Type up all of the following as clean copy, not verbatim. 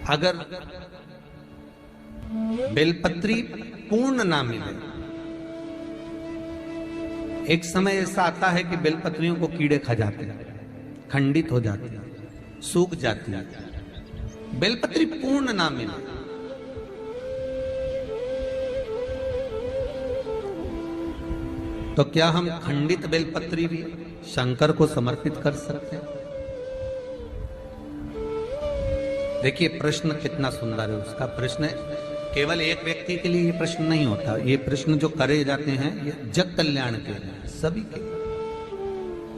अगर बेलपत्री पूर्ण ना मिले, एक समय ऐसा आता है कि बेलपत्रियों को कीड़े खा जाते हैं, खंडित हो जाती है, सूख जाती है। बेलपत्री पूर्ण ना मिले तो क्या हम खंडित बेलपत्री भी शंकर को समर्पित कर सकते हैं? देखिए प्रश्न कितना सुंदर है। उसका प्रश्न केवल एक व्यक्ति के लिए ये प्रश्न नहीं होता, ये प्रश्न जो करे जाते हैं ये जग कल्याण के लिए, सभी के।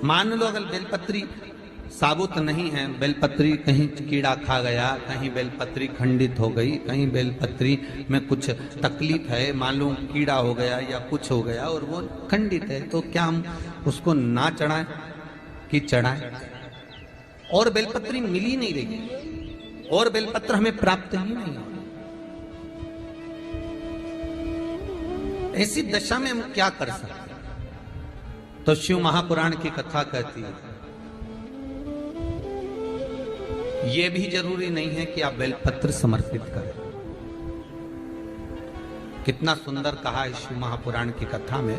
मान लो अगर बेलपत्री साबुत नहीं है, बेलपत्री कहीं कीड़ा खा गया, कहीं बेलपत्री खंडित हो गई, कहीं बेलपत्री में कुछ तकलीफ है, मान लो कीड़ा हो गया या कुछ हो गया और वो खंडित है, तो क्या हम उसको ना चढ़ाएं कि चढ़ाएं? और बेलपत्री मिल ही नहीं रही और बेलपत्र हमें प्राप्त ही नहीं हो, ऐसी दशा में हम क्या कर सकते? तो शिव महापुराण की कथा कहती है यह भी जरूरी नहीं है कि आप बेलपत्र समर्पित करें। कितना सुंदर कहा है शिव महापुराण की कथा में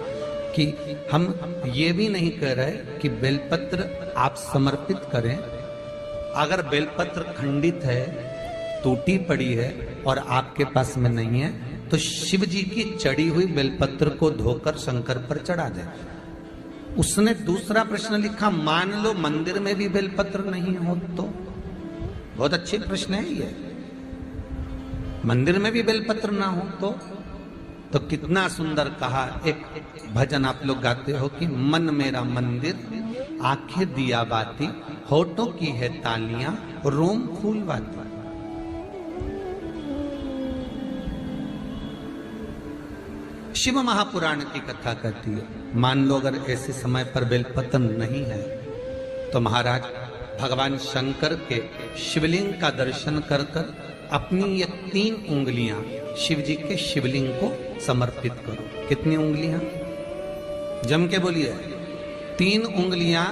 कि हम ये भी नहीं कह रहे कि बेलपत्र आप समर्पित करें। अगर बेलपत्र खंडित है, टूटी पड़ी है और आपके पास में नहीं है तो शिव जी की चढ़ी हुई बेलपत्र को धोकर शंकर पर चढ़ा दे। उसने दूसरा प्रश्न लिखा, मान लो मंदिर में भी बेलपत्र नहीं हो तो? बहुत अच्छे प्रश्न है ये। मंदिर में भी बेलपत्र ना हो तो कितना सुंदर कहा। एक भजन आप लोग गाते हो कि मन मेरा मंदिर, आंखें दिया बाती, होठों की है तालियां, रोम फूल बाती। शिव महापुराण की कथा कहती है मान लो अगर ऐसे समय पर बेलपत्र नहीं है तो महाराज भगवान शंकर के शिवलिंग का दर्शन कर कर अपनी ये 3 उंगलियां शिव जी के शिवलिंग को समर्पित करो। कितनी उंगलियां? जम के बोलिए। 3 उंगलियां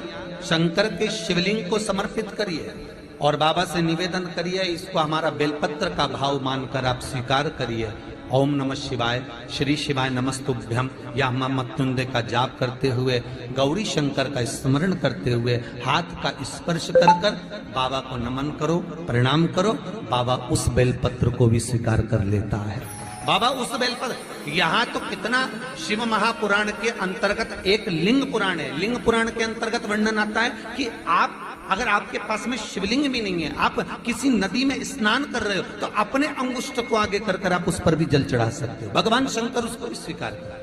शंकर के शिवलिंग को समर्पित करिए और बाबा से निवेदन करिए, इसको हमारा बेलपत्र का भाव मानकर आप स्वीकार करिए। ओम नमः शिवाय, श्री शिवाय नमस्तुभ्यम या मृत्युंजय का जाप करते हुए, गौरी शंकर का स्मरण करते हुए हाथ का स्पर्श कर कर बाबा को नमन करो, प्रणाम करो। बाबा उस बेलपत्र को भी स्वीकार कर लेता है। बाबा उस बेलपत्र, यहाँ तो कितना शिव महापुराण के अंतर्गत एक लिंग पुराण है। लिंग पुराण के अंतर्गत वर्णन आता है कि आप अगर आपके पास में शिवलिंग भी नहीं है, आप किसी नदी में स्नान कर रहे हो तो अपने अंगुष्ठ को आगे कर कर आप उस पर भी जल चढ़ा सकते हो। भगवान शंकर उसको भी स्वीकार कर।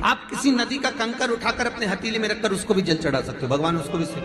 आप किसी नदी का कंकर उठाकर अपने हथेली में रखकर उसको भी जल चढ़ा सकते हो, भगवान उसको भी